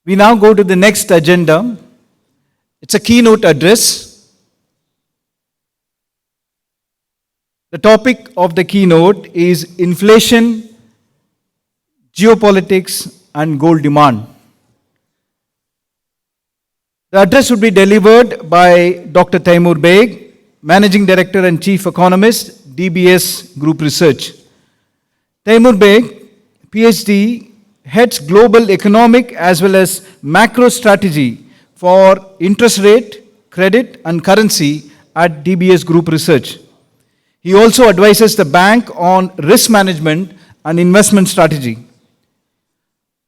We now go to the next agenda. It's a keynote address. The topic of the keynote is inflation, geopolitics, and gold demand. The address would be delivered by Dr. Taimur Baig, Managing Director and Chief Economist, DBS Group Research. Taimur Baig, PhD, heads global economic as well as macro strategy for interest rate, credit, and currency at DBS Group Research. He also advises the bank on risk management and investment strategy.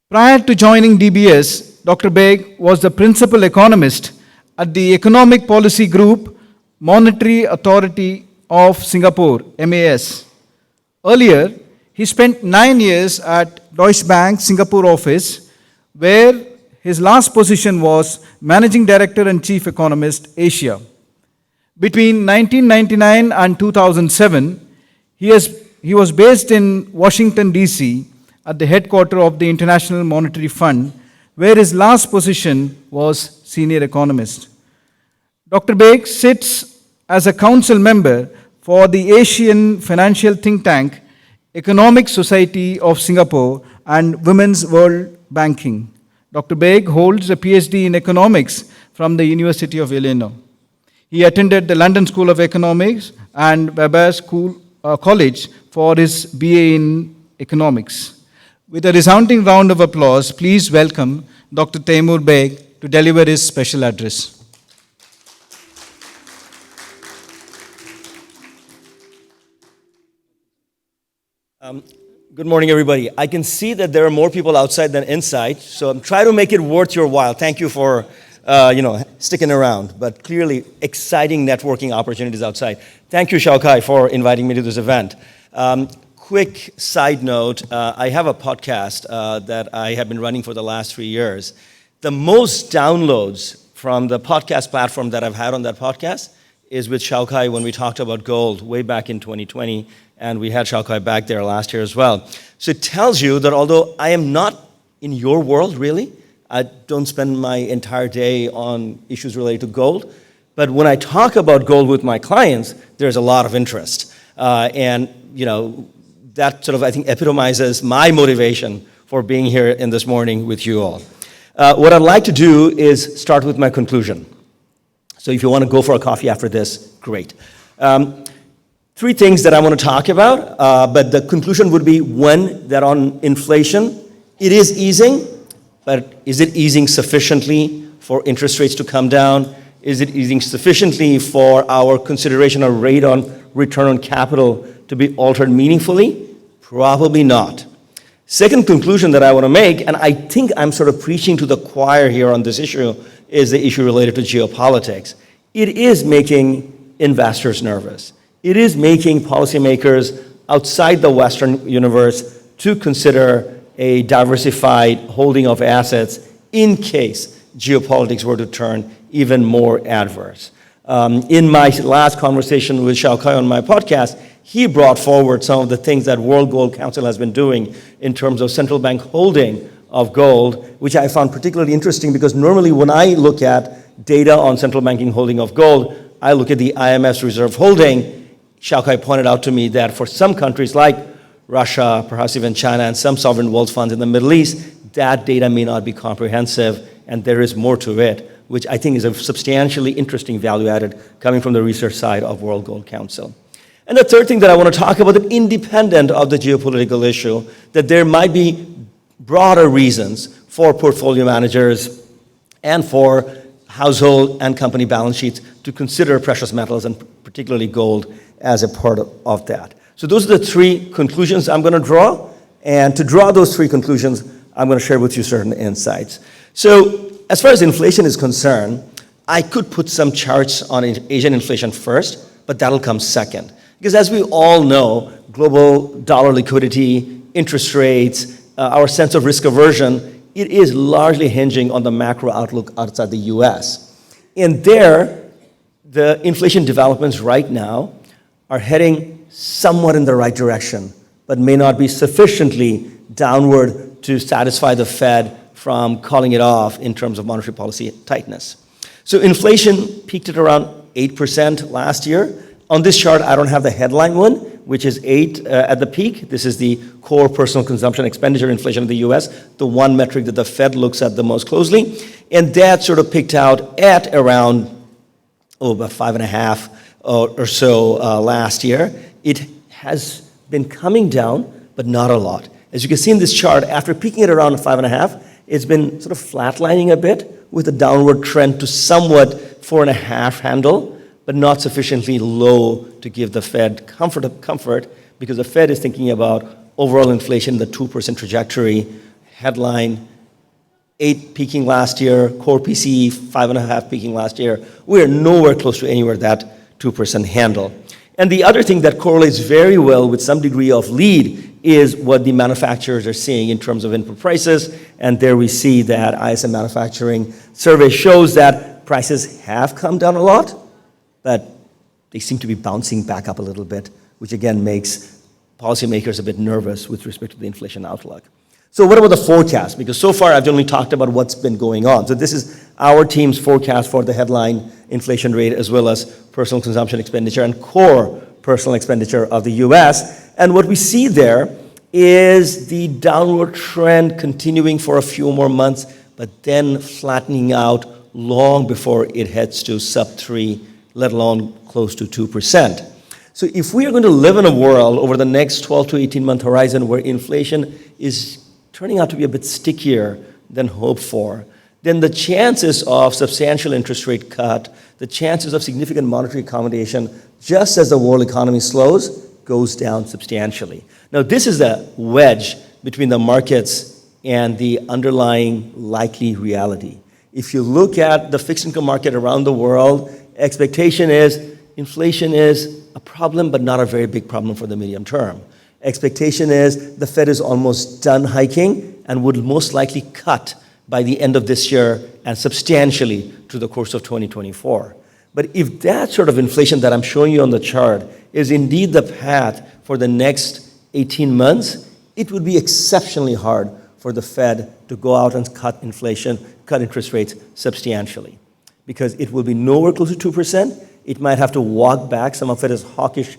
Prior to joining DBS, Dr. Baig was the principal economist at the Economic Policy Group Monetary Authority of Singapore, MAS. Earlier, he spent 9 years at Deutsche Bank Singapore office, where his last position was Managing Director and Chief Economist, Asia. Between 1999 and 2007, he was based in Washington, D.C., at the headquarters of the International Monetary Fund, where his last position was Senior Economist. Dr. Baig sits as a council member for the Asian financial think tank, Economic Society of Singapore, and Women's World Banking. Dr. Baig holds a PhD in economics from the University of Illinois. He attended the London School of Economics and Weber College for his BA in economics. With a resounding round of applause, please welcome Dr. Taimur Baig to deliver his special address. Good morning, everybody. I can see that there are more people outside than inside, so I'm trying to make it worth your while. Thank you for sticking around, but clearly exciting networking opportunities outside. Thank you, Shaukai, for inviting me to this event. Quick side note, I have a podcast that I have been running for the last 3 years. The most downloads from the podcast platform that I've had on that podcast is with Shaukai when we talked about gold way back in 2020, and we had Shaukai back there last year as well. So it tells you that although I am not in your world, really, I don't spend my entire day on issues related to gold, but when I talk about gold with my clients, there's a lot of interest. That sort of, I think, epitomizes my motivation for being here in this morning with you all. What I'd like to do is start with my conclusion. So if you want to go for a coffee after this, great. 3 things that I want to talk about, but the conclusion would be, one, that on inflation, it is easing, but is it easing sufficiently for interest rates to come down? Is it easing sufficiently for our consideration or rate on return on capital to be altered meaningfully? Probably not. Second conclusion that I want to make, and I think I'm sort of preaching to the choir here on this issue, is the issue related to geopolitics. It is making investors nervous. It is making policymakers outside the Western universe to consider a diversified holding of assets in case geopolitics were to turn even more adverse. In my last conversation with Shaukai on my podcast, he brought forward some of the things that World Gold Council has been doing in terms of central bank holding of gold, which I found particularly interesting because normally when I look at data on central banking holding of gold, I look at the IMF's reserve holding. Shaukai pointed out to me that for some countries like Russia, perhaps even China, and some sovereign wealth funds in the Middle East, that data may not be comprehensive, and there is more to it, which I think is a substantially interesting value added coming from the research side of World Gold Council. And the third thing that I want to talk about, that independent of the geopolitical issue, that there might be broader reasons for portfolio managers and for household and company balance sheets to consider precious metals, and particularly gold, as a part of that. So those are the 3 conclusions I'm going to draw. And to draw those 3 conclusions, I'm going to share with you certain insights. So as far as inflation is concerned, I could put some charts on Asian inflation first, but that'll come second. Because as we all know, global dollar liquidity, interest rates, our sense of risk aversion, it is largely hinging on the macro outlook outside the US. And there, the inflation developments right now are heading somewhat in the right direction, but may not be sufficiently downward to satisfy the Fed from calling it off in terms of monetary policy tightness. So inflation peaked at around 8% last year. On this chart, I don't have the headline one, which is 8 at the peak. This is the core personal consumption expenditure inflation in the US, the one metric that the Fed looks at the most closely. And that sort of peaked out at around, about 5.5 or so last year. It has been coming down, but not a lot. As you can see in this chart, after peaking at around 5.5, it's been sort of flatlining a bit with a downward trend to somewhat 4.5 handle, but not sufficiently low to give the Fed comfort because the Fed is thinking about overall inflation, the 2% trajectory, headline, 8 peaking last year, core PCE 5.5 peaking last year. We are nowhere close to anywhere that 2% handle. And the other thing that correlates very well with some degree of lead is what the manufacturers are seeing in terms of input prices. And there we see that ISM manufacturing survey shows that prices have come down a lot, but they seem to be bouncing back up a little bit, which again makes policymakers a bit nervous with respect to the inflation outlook. So what about the forecast? Because so far I've only talked about what's been going on. So this is our team's forecast for the headline inflation rate as well as personal consumption expenditure and core personal expenditure of the US. And what we see there is the downward trend continuing for a few more months, but then flattening out long before it heads to sub 3, let alone close to 2%. So if we are going to live in a world over the next 12 to 18 month horizon where inflation is turning out to be a bit stickier than hoped for, then the chances of substantial interest rate cut, the chances of significant monetary accommodation, just as the world economy slows, goes down substantially. Now, this is a wedge between the markets and the underlying likely reality. If you look at the fixed income market around the world, expectation is inflation is a problem, but not a very big problem for the medium term. Expectation is the Fed is almost done hiking and would most likely cut by the end of this year and substantially through the course of 2024. But if that sort of inflation that I'm showing you on the chart is indeed the path for the next 18 months, it would be exceptionally hard for the Fed to go out and cut inflation, cut interest rates substantially. Because it will be nowhere close to 2%. It might have to walk back some of its hawkish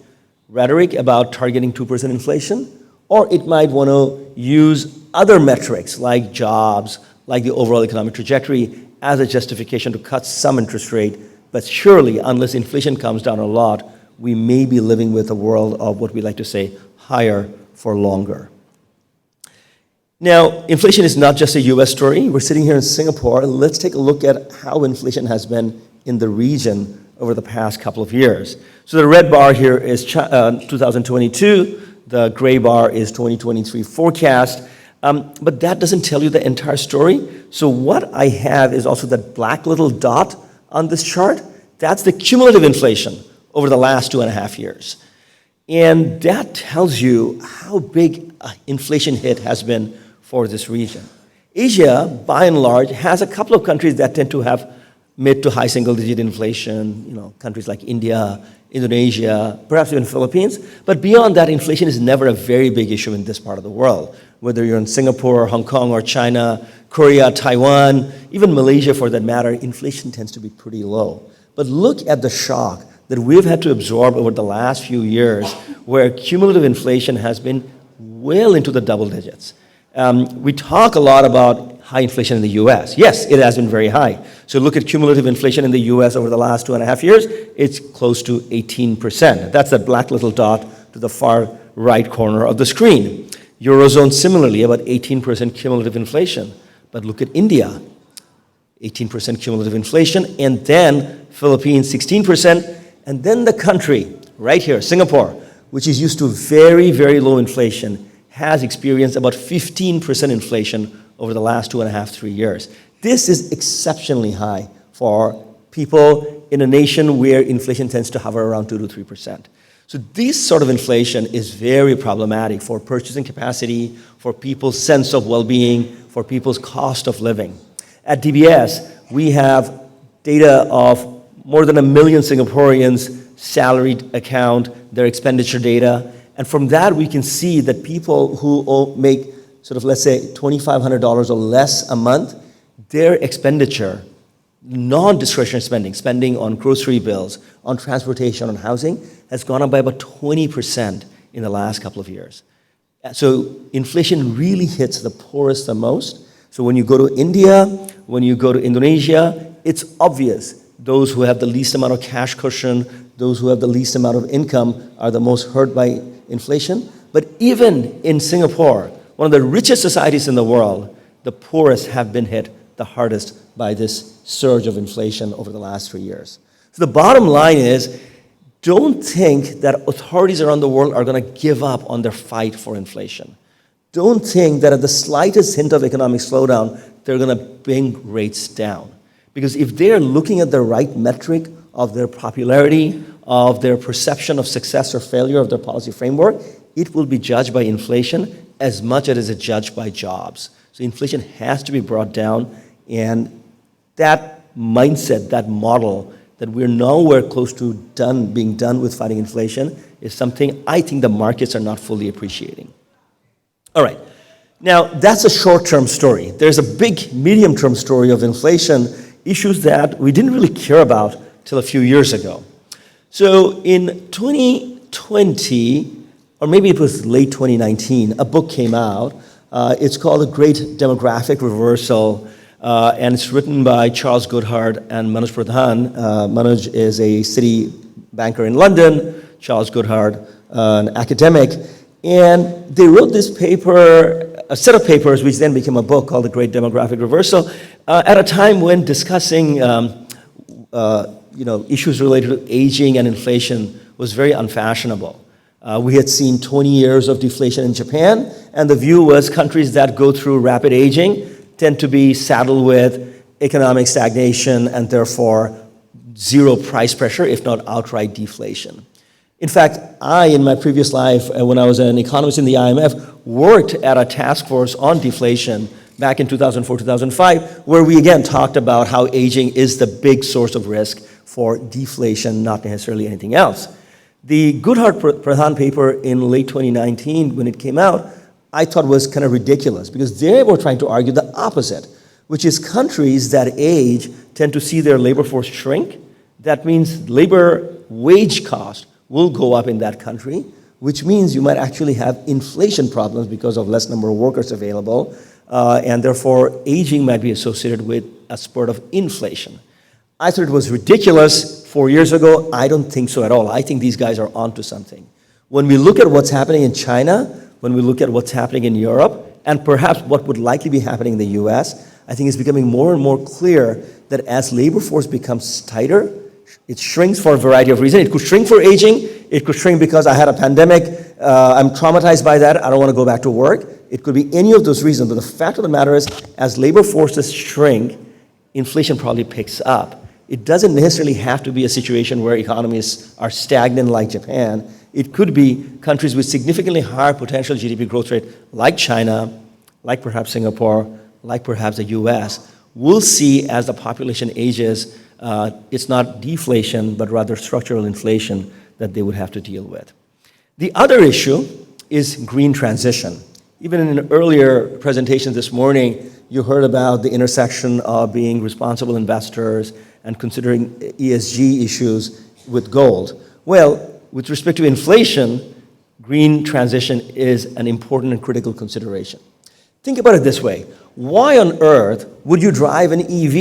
rhetoric about targeting 2% inflation, or it might want to use other metrics like jobs, like the overall economic trajectory as a justification to cut some interest rate. But surely, unless inflation comes down a lot, we may be living with a world of what we like to say, higher for longer. Now, inflation is not just a US story. We're sitting here in Singapore. Let's take a look at how inflation has been in the region over the past couple of years. So the red bar here is 2022. The gray bar is 2023 forecast. But that doesn't tell you the entire story. So what I have is also that black little dot on this chart. That's the cumulative inflation over the last 2.5 years. And that tells you how big an inflation hit has been for this region. Asia, by and large, has a couple of countries that tend to have mid to high single-digit inflation, countries like India, Indonesia, perhaps even Philippines. But beyond that, inflation is never a very big issue in this part of the world. Whether you're in Singapore, Hong Kong, or China, Korea, Taiwan, even Malaysia for that matter, inflation tends to be pretty low. But look at the shock that we've had to absorb over the last few years where cumulative inflation has been well into the double digits. We talk a lot about high inflation in the US. Yes, it has been very high. So look at cumulative inflation in the US over the last 2.5 years. It's close to 18%. That's that black little dot to the far right corner of the screen. Eurozone similarly, about 18% cumulative inflation. But look at India, 18% cumulative inflation, and then Philippines, 16%, and then the country, right here, Singapore, which is used to very, very low inflation, has experienced about 15% inflation over the last 2.5, 3 years. This is exceptionally high for people in a nation where inflation tends to hover around 2 to 3%. So this sort of inflation is very problematic for purchasing capacity, for people's sense of well-being, for people's cost of living. At DBS, we have data of more than 1 million Singaporeans' salaried account, their expenditure data, and from that we can see that people who make sort of, let's say, $2,500 or less a month, their expenditure, non-discretionary spending, spending on grocery bills, on transportation, on housing, has gone up by about 20% in the last couple of years. So inflation really hits the poorest the most. So when you go to India, when you go to Indonesia, it's obvious those who have the least amount of cash cushion, those who have the least amount of income are the most hurt by inflation. But even in Singapore, one of the richest societies in the world, the poorest have been hit the hardest by this surge of inflation over the last 3 years. So the bottom line is, don't think that authorities around the world are going to give up on their fight for inflation. Don't think that at the slightest hint of economic slowdown, they're going to bring rates down. Because if they're looking at the right metric of their popularity, of their perception of success or failure of their policy framework, it will be judged by inflation as much as it is judged by jobs. So inflation has to be brought down, and that mindset, that model, that we're nowhere close to being done with fighting inflation is something I think the markets are not fully appreciating. All right, now that's a short-term story. There's a big medium-term story of inflation, issues that we didn't really care about till a few years ago. So in 2020, or maybe it was late 2019, a book came out. It's called The Great Demographic Reversal, and it's written by Charles Goodhart and Manoj Pradhan. Manoj is a city banker in London, Charles Goodhart, an academic. And they wrote this paper, a set of papers, which then became a book called The Great Demographic Reversal, at a time when discussing issues related to aging and inflation was very unfashionable. We had seen 20 years of deflation in Japan, and the view was countries that go through rapid aging tend to be saddled with economic stagnation and therefore zero price pressure, if not outright deflation. In fact, I, in my previous life, when I was an economist in the IMF, worked at a task force on deflation back in 2004, 2005, where we again talked about how aging is the big source of risk for deflation, not necessarily anything else. The Goodhart-Pradhan paper in late 2019, when it came out, I thought was kind of ridiculous because they were trying to argue the opposite, which is countries that age tend to see their labor force shrink. That means labor wage cost will go up in that country, which means you might actually have inflation problems because of less number of workers available, and therefore aging might be associated with a spurt of inflation. I thought it was ridiculous 4 years ago. I don't think so at all. I think these guys are onto something. When we look at what's happening in China, when we look at what's happening in Europe, and perhaps what would likely be happening in the US, I think it's becoming more and more clear that as labor force becomes tighter, it shrinks for a variety of reasons. It could shrink for aging. It could shrink because I had a pandemic. I'm traumatized by that. I don't want to go back to work. It could be any of those reasons. But the fact of the matter is, as labor forces shrink, inflation probably picks up. It doesn't necessarily have to be a situation where economies are stagnant like Japan. It could be countries with significantly higher potential GDP growth rate like China, like perhaps Singapore, like perhaps the US. We'll see as the population ages, it's not deflation, but rather structural inflation that they would have to deal with. The other issue is green transition. Even in an earlier presentation this morning, you heard about the intersection of being responsible investors and considering ESG issues with gold. Well, with respect to inflation, green transition is an important and critical consideration. Think about it this way. Why on earth would you drive an EV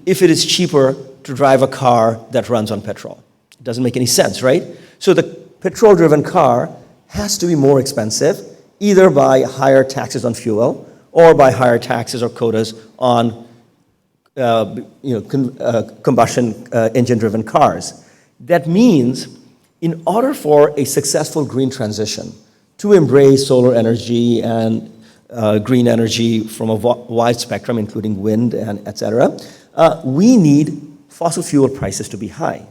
if it is cheaper to drive a car that runs on petrol? It doesn't make any sense, right? So the petrol-driven car has to be more expensive, either by higher taxes on fuel or by higher taxes or quotas on combustion engine-driven cars. That means in order for a successful green transition to embrace solar energy and green energy from a wide spectrum, including wind and et cetera, we need fossil fuel prices to be high,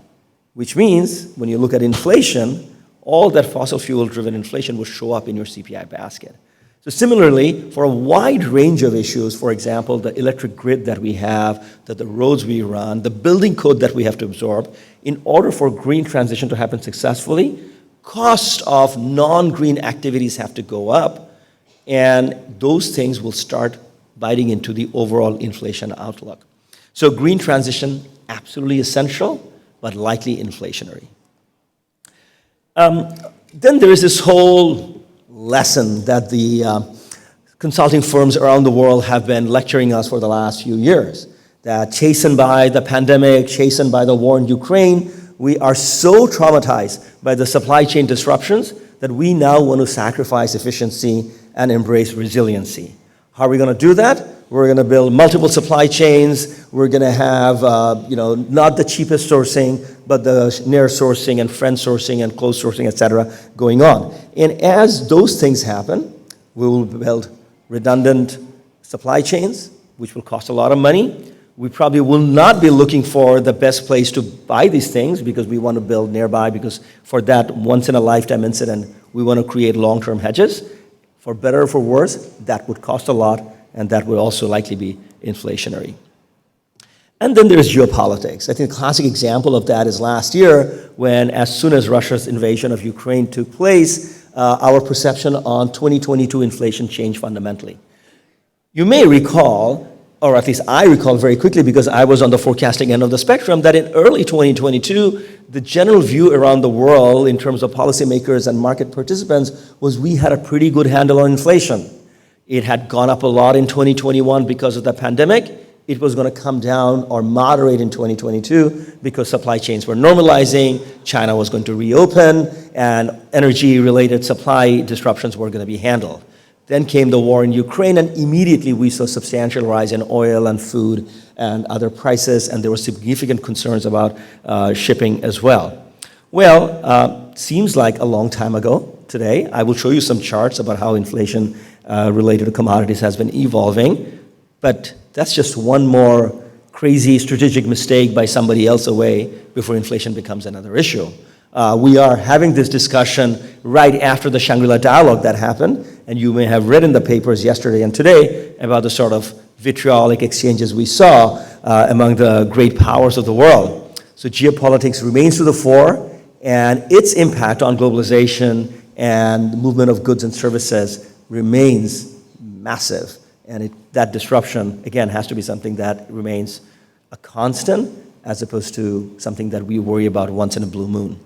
which means when you look at inflation, all that fossil fuel-driven inflation will show up in your CPI basket. So similarly, for a wide range of issues, for example, the electric grid that we have, the roads we run, the building code that we have to absorb, in order for green transition to happen successfully, costs of non-green activities have to go up, And those things will start biting into the overall inflation outlook. So green transition, absolutely essential, but likely inflationary. Then there is this whole lesson that the consulting firms around the world have been lecturing us for the last few years, that chastened by the pandemic, chastened by the war in Ukraine, we are so traumatized by the supply chain disruptions that we now want to sacrifice efficiency and embrace resiliency. How are we going to do that? We're going to build multiple supply chains. We're going to have, not the cheapest sourcing, but the near sourcing and friend sourcing and close sourcing, et cetera, going on. And as those things happen, we will build redundant supply chains, which will cost a lot of money. We probably will not be looking for the best place to buy these things because we want to build nearby, because for that once-in-a-lifetime incident, we want to create long-term hedges. For better or for worse, that would cost a lot, and that would also likely be inflationary. And then there's geopolitics. I think a classic example of that is last year when, as soon as Russia's invasion of Ukraine took place, our perception on 2022 inflation changed fundamentally. You may recall, or at least I recall very quickly because I was on the forecasting end of the spectrum, that in early 2022, the general view around the world in terms of policymakers and market participants was we had a pretty good handle on inflation. It had gone up a lot in 2021 because of the pandemic. It was going to come down or moderate in 2022 because supply chains were normalizing, China was going to reopen, and energy-related supply disruptions were going to be handled. Then came the war in Ukraine, and immediately we saw a substantial rise in oil and food and other prices, and there were significant concerns about shipping as well. Well, seems like a long time ago today. I will show you some charts about how inflation related to commodities has been evolving, but that's just one more crazy strategic mistake by somebody else away before inflation becomes another issue. We are having this discussion right after the Shangri-La dialogue that happened, and you may have read in the papers yesterday and today about the sort of vitriolic exchanges we saw among the great powers of the world. So geopolitics remains to the fore, and its impact on globalization and the movement of goods and services remains massive. And that disruption, again, has to be something that remains a constant as opposed to something that we worry about once in a blue moon.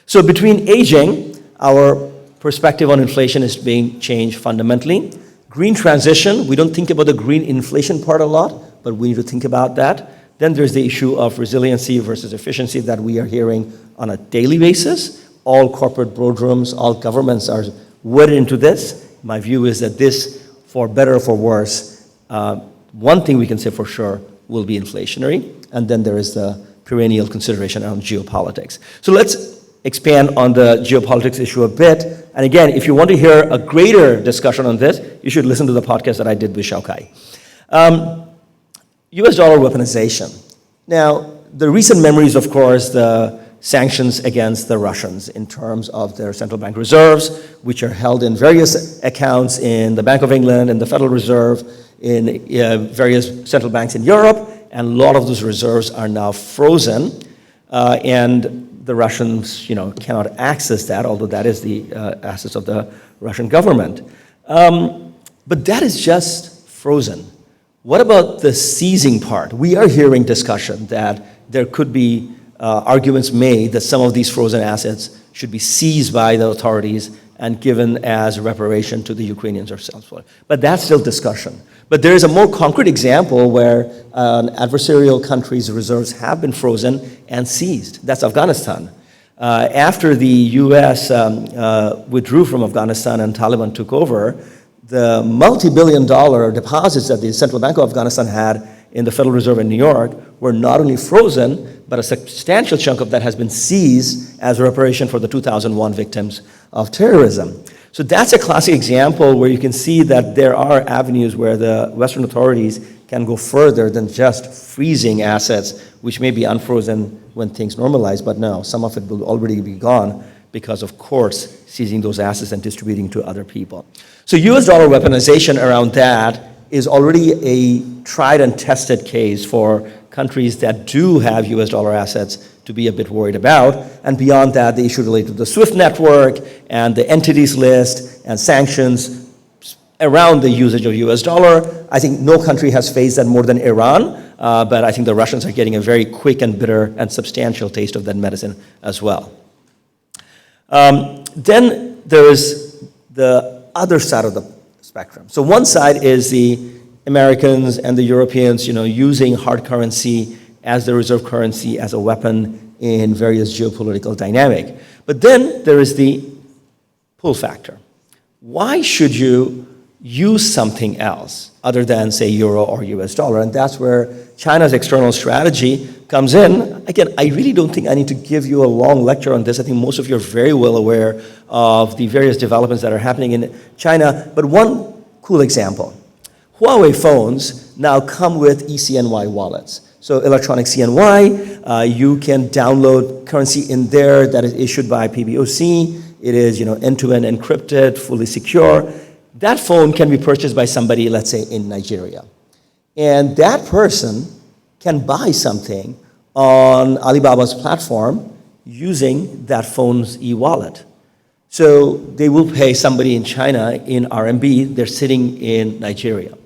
So between aging, our perspective on inflation is being changed fundamentally. Green transition, we don't think about the green inflation part a lot, but we need to think about that. Then there's the issue of resiliency versus efficiency that we are hearing on a daily basis. All corporate boardrooms, all governments are wedded into this. My view is that this, for better or for worse, one thing we can say for sure will be inflationary. And then there is the perennial consideration around geopolitics. So let's expand on the geopolitics issue a bit. And again, if you want to hear a greater discussion on this, you should listen to the podcast that I did with Shaukai. US dollar weaponization. Now, the recent memories, of course, the sanctions against the Russians in terms of their central bank reserves, which are held in various accounts in the Bank of England and the Federal Reserve, in various central banks in Europe, and a lot of those reserves are now frozen, and the Russians, cannot access that, although that is the assets of the Russian government. But that is just frozen. What about the seizing part? We are hearing discussion that there could be arguments made that some of these frozen assets should be seized by the authorities and given as reparation to the Ukrainians or elsewhere. But that's still discussion. But there is a more concrete example where an adversarial country's reserves have been frozen and seized. That's Afghanistan. After the US withdrew from Afghanistan and Taliban took over, the multi-billion-dollar deposits that the Central Bank of Afghanistan had in the Federal Reserve in New York were not only frozen, but a substantial chunk of that has been seized as reparation for the 2001 victims of terrorism. So that's a classic example where you can see that there are avenues where the Western authorities can go further than just freezing assets, which may be unfrozen when things normalize, but no, some of it will already be gone because of courts seizing those assets and distributing to other people. So US dollar weaponization around that is already a tried and tested case for countries that do have US dollar assets to be a bit worried about. And beyond that, the issue related to the SWIFT network and the entities list and sanctions. around the usage of US dollar. I think no country has faced that more than Iran, but I think the Russians are getting a very quick and bitter and substantial taste of that medicine as well. Then there is the other side of the spectrum. So one side is the Americans and the Europeans, using hard currency as the reserve currency, as a weapon in various geopolitical dynamic. But then there is the pull factor. Why should you use something else other than, say, euro or US dollar? And that's where China's external strategy comes in. Again, I really don't think I need to give you a long lecture on this. I think most of you are very well aware of the various developments that are happening in China. But one cool example. Huawei phones now come with eCNY wallets. So electronic CNY, you can download currency in there that is issued by PBOC. It is, end-to-end encrypted, fully secure. That phone can be purchased by somebody, let's say, in Nigeria. And that person can buy something on Alibaba's platform using that phone's e-wallet. So they will pay somebody in China in RMB. They're sitting in Nigeria.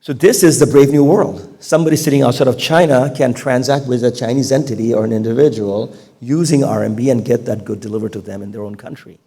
So this is the brave new world. Somebody sitting outside of China can transact with a Chinese entity or an individual using RMB and get that good delivered to them in their own country.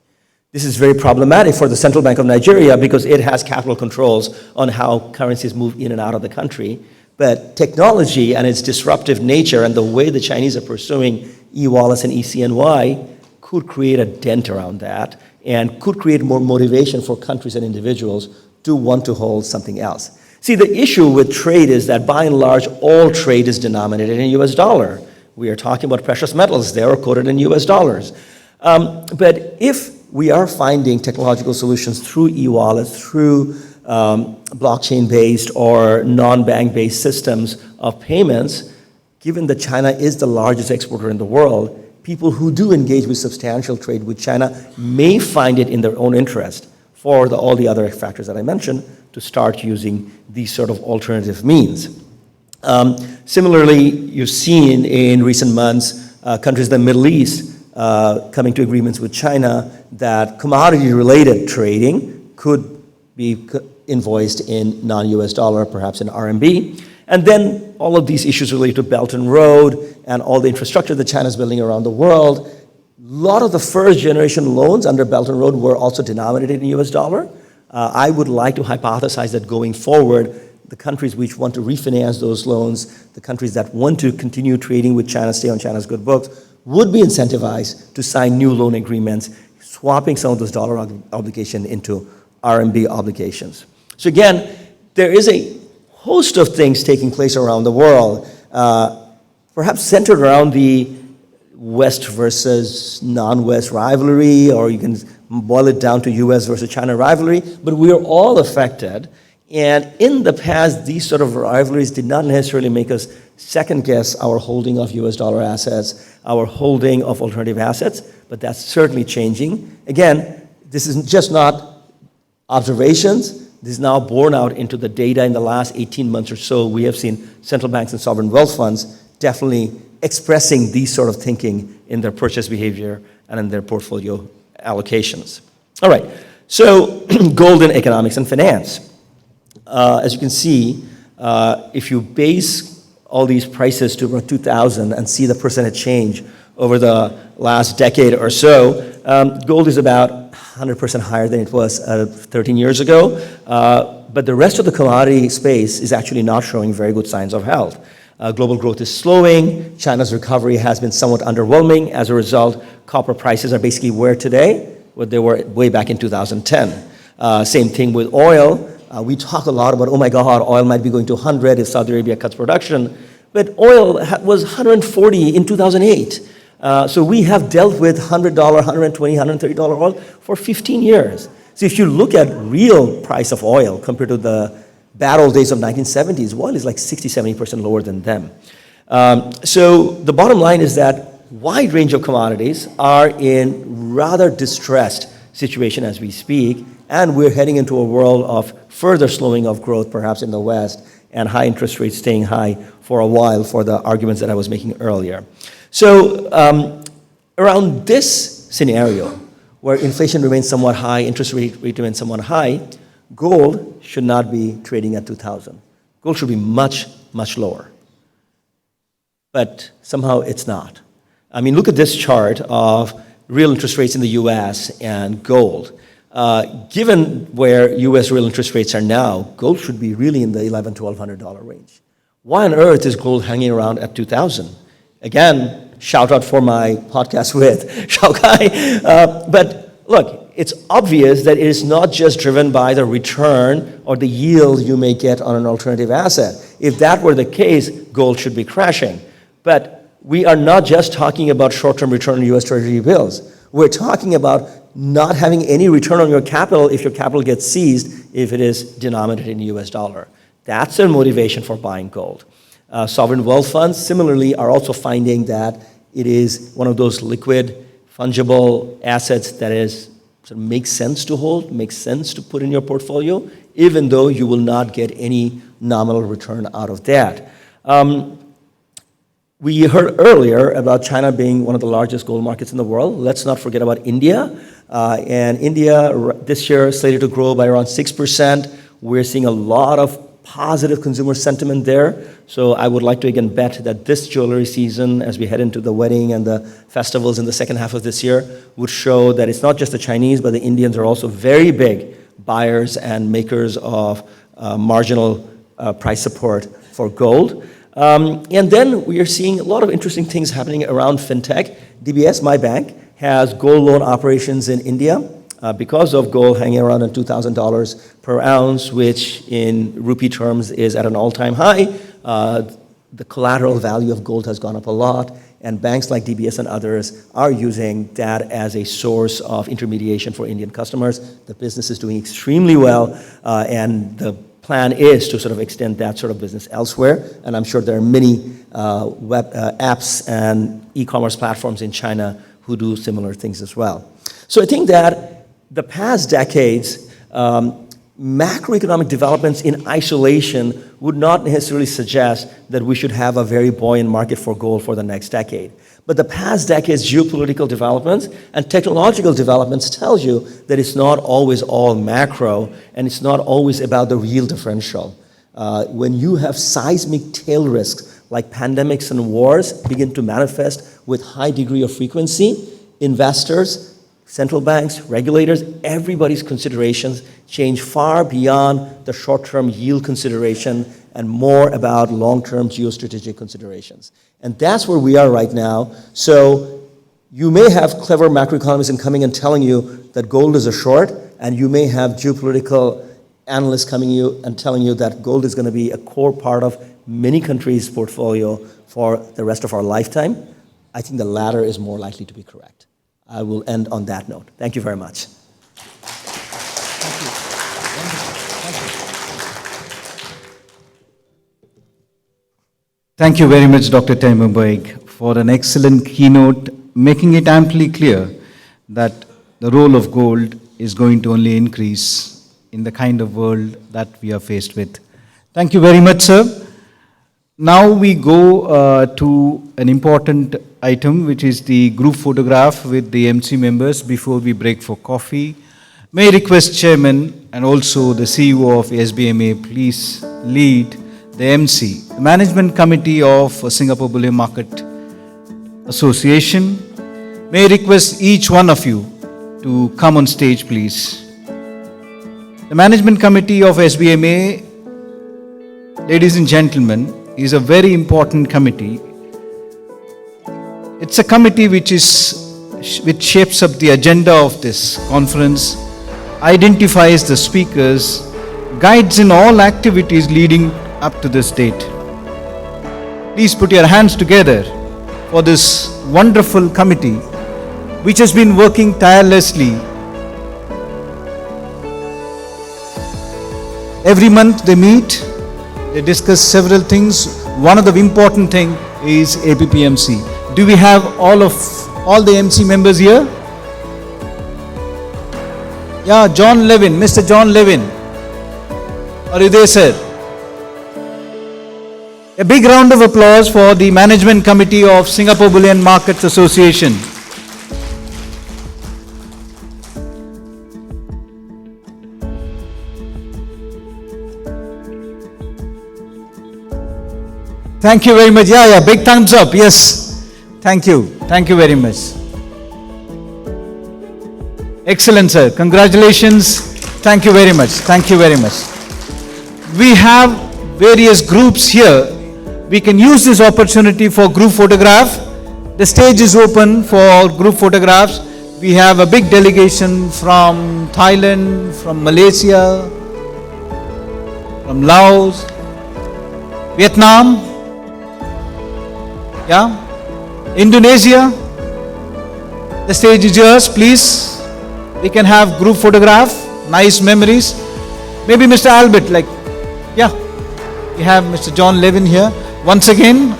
This is very problematic for the Central Bank of Nigeria because it has capital controls on how currencies move in and out of the country. But technology and its disruptive nature and the way the Chinese are pursuing e-wallets and eCNY could create a dent around that and could create more motivation for countries and individuals to want to hold something else. See, the issue with trade is that by and large, all trade is denominated in US dollar. We are talking about precious metals. They are quoted in US dollars. But if we are finding technological solutions through e-wallets, through blockchain-based or non-bank-based systems of payments, given that China is the largest exporter in the world, people who do engage with substantial trade with China may find it in their own interest for all the other factors that I mentioned to start using these sort of alternative means. Similarly, you've seen in recent months countries in the Middle East coming to agreements with China that commodity-related trading could be invoiced in non-US dollar, perhaps in RMB. And then all of these issues related to Belt and Road and all the infrastructure that China is building around the world. A lot of the first generation loans under Belt and Road were also denominated in US dollar. I would like to hypothesize that going forward, the countries which want to refinance those loans, the countries that want to continue trading with China, stay on China's good books, would be incentivized to sign new loan agreements, swapping some of those dollar obligations into RMB obligations. So again, there is a host of things taking place around the world, perhaps centered around the West versus non-West rivalry, or you can boil it down to US versus China rivalry, but we are all affected. And in the past, these sort of rivalries did not necessarily make us second guess our holding of US dollar assets, our holding of alternative assets, but that's certainly changing. Again, this is just not observations. This is now borne out into the data in the last 18 months or so. We have seen central banks and sovereign wealth funds definitely expressing these sort of thinking in their purchase behavior and in their portfolio allocations. All right, so gold in economics and finance. As you can see, if you base all these prices to about 2000 and see the percentage change over the last decade or so, gold is about 100% higher than it was 13 years ago. But the rest of the commodity space is actually not showing very good signs of health. Global growth is slowing. China's recovery has been somewhat underwhelming. As a result, copper prices are basically where today, what they were way back in 2010. Same thing with oil. We talk a lot about, oh my God, oil might be going to 100 if Saudi Arabia cuts production. But oil was 140 in 2008. So we have dealt with $100, $120, $130 oil for 15 years. So if you look at real price of oil compared to the bad old days of 1970s, oil is like 60, 70% lower than them. So the bottom line is that wide range of commodities are in rather distressed situation as we speak, and we're heading into a world of further slowing of growth perhaps in the West and high interest rates staying high for a while for the arguments that I was making earlier. So around this scenario, where inflation remains somewhat high, interest rate remains somewhat high, Gold should not be trading at 2,000. Gold should be much, much lower. But somehow it's not. I mean, look at this chart of real interest rates in the US and gold. Given where US real interest rates are now, gold should be really in the $1,100, $1,200 range. Why on earth is gold hanging around at 2,000? Again, shout out for my podcast with Shaukai. But look, it's obvious that it is not just driven by the return or the yield you may get on an alternative asset. If that were the case, gold should be crashing. But we are not just talking about short-term return on US Treasury bills. We're talking about not having any return on your capital if your capital gets seized if it is denominated in US dollar. That's their motivation for buying gold. Sovereign wealth funds, similarly, are also finding that it is one of those liquid, fungible assets that is sort of makes sense to hold, makes sense to put in your portfolio, even though you will not get any nominal return out of that. We heard earlier about China being one of the largest gold markets in the world. Let's not forget about India. And India this year is slated to grow by around 6%. We're seeing a lot of positive consumer sentiment there. So I would like to again bet that this jewelry season, as we head into the wedding and the festivals in the second half of this year, would show that it's not just the Chinese, but the Indians are also very big buyers and makers of marginal price support for gold. And then we are seeing a lot of interesting things happening around fintech. DBS, my bank, has gold loan operations in India because of gold hanging around at $2,000 per ounce, which in rupee terms is at an all-time high. The collateral value of gold has gone up a lot, and banks like DBS and others are using that as a source of intermediation for Indian customers. The business is doing extremely well, and the plan is to sort of extend that sort of business elsewhere, and I'm sure there are many web apps and e-commerce platforms in China who do similar things as well. So I think that the past decades, macroeconomic developments in isolation would not necessarily suggest that we should have a very buoyant market for gold for the next decade. But the past decade's geopolitical developments and technological developments tell you that it's not always all macro, and it's not always about the real differential. When you have seismic tail risks like pandemics and wars begin to manifest with high degree of frequency, investors, central banks, regulators, everybody's considerations change far beyond the short-term yield consideration and more about long-term geostrategic considerations. And that's where we are right now. So you may have clever macroeconomists coming and telling you that gold is a short, and you may have geopolitical analysts coming you and telling you that gold is going to be a core part of many countries' portfolio for the rest of our lifetime. I think the latter is more likely to be correct. I will end on that note. Thank you very much. Thank you. Thank you very much, Dr. Taimur Baig, for an excellent keynote, making it amply clear that the role of gold is going to only increase in the kind of world that we are faced with. Thank you very much, sir. Now we go to an important item, which is the group photograph with the MC members before we break for coffee. May I request Chairman and also the CEO of SBMA please lead the MC, the Management Committee of Singapore Bullion Market Association. May I request each one of you to come on stage, please. The Management Committee of SBMA, ladies and gentlemen, is a very important committee. It's a committee which shapes up the agenda of this conference, identifies the speakers, guides in all activities leading up to this date. Please put your hands together for this wonderful committee which has been working tirelessly. Every month they meet, they discuss several things. One of the important things is APPMC. Do we have all the MC members here? Yeah, John Levin, Mr. John Levin. Are you there, sir? A big round of applause for the Management Committee of Singapore Bullion Markets Association. Thank you very much. Yeah, big thumbs up. Yes. Thank you. Thank you very much. Excellent, sir. Congratulations. Thank you very much. Thank you very much. We have various groups here. We can use this opportunity for group photograph. The stage is open for group photographs. We have a big delegation from Thailand, from Malaysia, from Laos, Vietnam, Indonesia. The stage is yours, please. We can have group photograph, nice memories. Maybe Mr. Albert, we have Mr. John Levin here. Once again,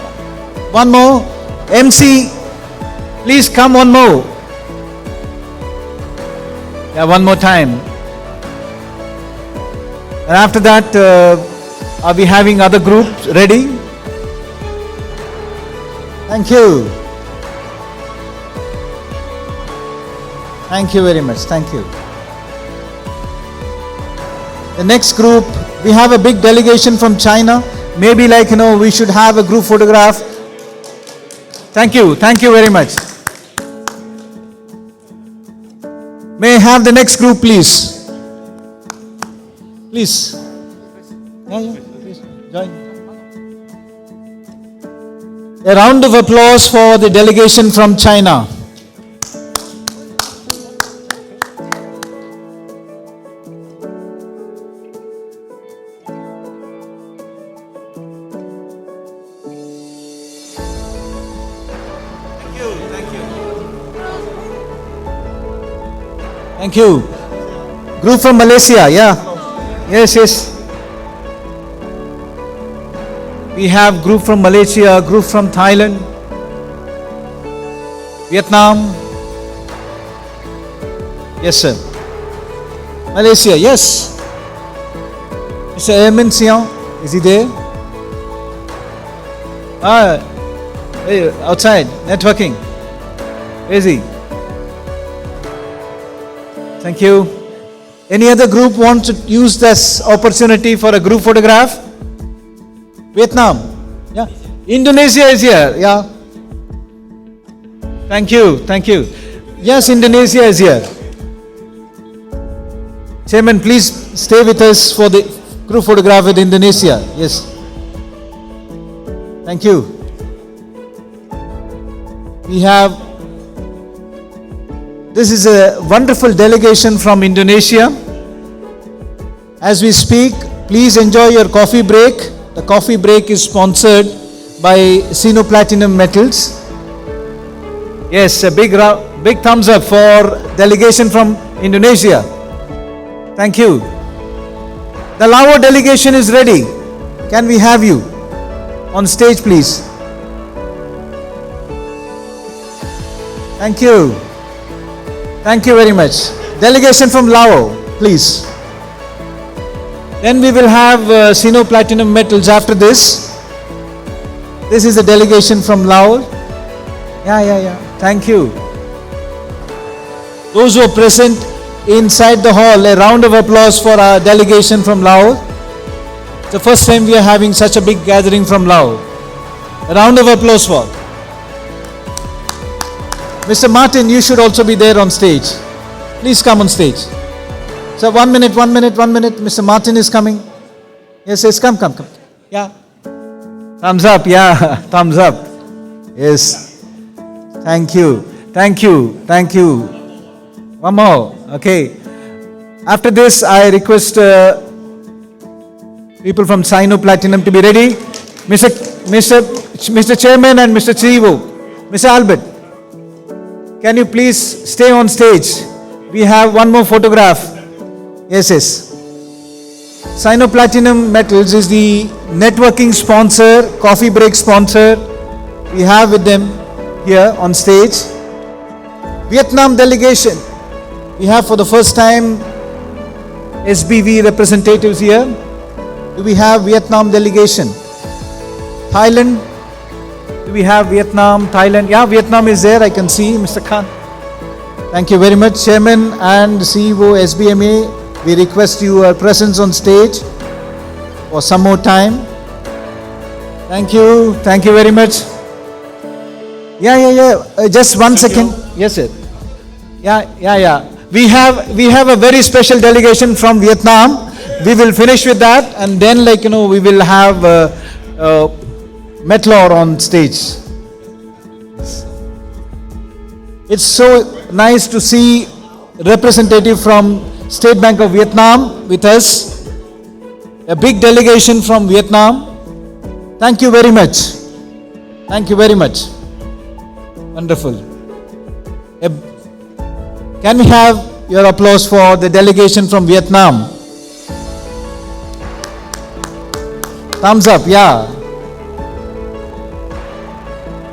one more. MC, please come one more. One more time. And after that, are we having other groups ready? Thank you. Thank you very much. Thank you. The next group, we have a big delegation from China. Maybe we should have a group photograph. Thank you. Thank you very much. May I have the next group, please? Please. Please join. A round of applause for the delegation from China. Thank you. Group from Malaysia, Yes. We have group from Malaysia, group from Thailand, Vietnam. Yes, sir. Malaysia, yes. Mr. Eamon Siong, is he there? Outside, networking. Where is he? Thank you. Any other group wants to use this opportunity for a group photograph? Vietnam? Indonesia is here, Thank you. Yes, Indonesia is here. Chairman, please stay with us for the group photograph with Indonesia. Yes. Thank you. This is a wonderful delegation from Indonesia. As we speak, please enjoy your coffee break. The coffee break is sponsored by Sino Platinum Metals. Yes, a big thumbs up for delegation from Indonesia. Thank you. The Lao delegation is ready. Can we have you on stage, please? Thank you. Thank you very much. Delegation from Lao, please. Then we will have Sino Platinum Metals after this. This is a delegation from Lao. Thank you. Those who are present inside the hall, a round of applause for our delegation from Lao. It's the first time we are having such a big gathering from Lao. A round of applause for. Mr. Martin, you should also be there on stage. Please come on stage. So 1 minute. Mr. Martin is coming. Yes, come. Thumbs up, thumbs up. Yes. Thank you. One more. Okay. After this, I request people from Sino Platinum to be ready. Mr. Chairman and Mr. Chivo. Mr. Albert, can you please stay on stage? We have one more photograph. Yes. Sino Platinum Metals is the networking sponsor, coffee break sponsor. We have with them here on stage. Vietnam delegation. We have for the first time SBV representatives here. Do we have Vietnam delegation? Thailand. Do we have Vietnam, Thailand? Vietnam is there. I can see Mr. Khan. Thank you very much, Chairman and CEO SBMA. We request your presence on stage for some more time. Thank you. Thank you very much. Yeah. Just one second. Yes, sir. Yeah. We have a very special delegation from Vietnam. We will finish with that, and then we will have Metlor on stage. It's so nice to see representative from State Bank of Vietnam with us. A big delegation from Vietnam. Thank you very much. Thank you very much. Wonderful. Can we have your applause for the delegation from Vietnam? Thumbs up, yeah.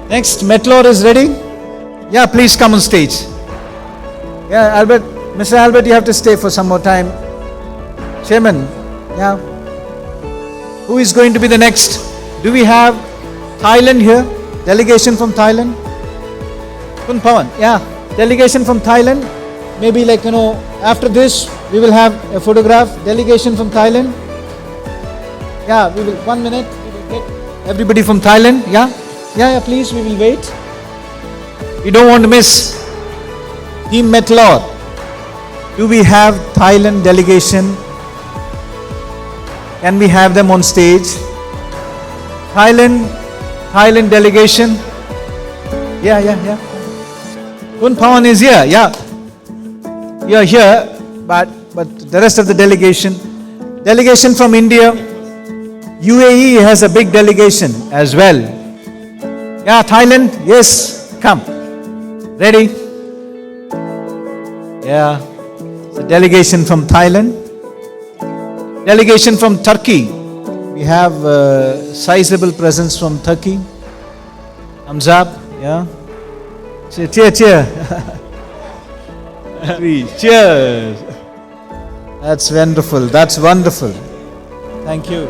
Next, Metlor is ready. Yeah, please come on stage. Yeah, Albert, Mr. Albert, you have to stay for some more time. Chairman, yeah. Who is going to be the next? Do we have Thailand here? Delegation from Thailand? Kun Pawan, yeah. Delegation from Thailand. Maybe after this, we will have a photograph. Delegation from Thailand. Yeah, we will, 1 minute. We will get everybody from Thailand. Yeah, please, we will wait. You don't want to miss. Team Metlor. Do we have Thailand delegation? Can we have them on stage? Thailand delegation. Yeah. Kun Pawan is here. Yeah. You are here, but the rest of the delegation. Delegation from India. UAE has a big delegation as well. Yeah, Thailand. Yes, come. Ready? Yeah. The delegation from Thailand. Delegation from Turkey. We have a sizable presence from Turkey. Thumbs up. Yeah. Cheer. Cheers. That's wonderful. Thank you.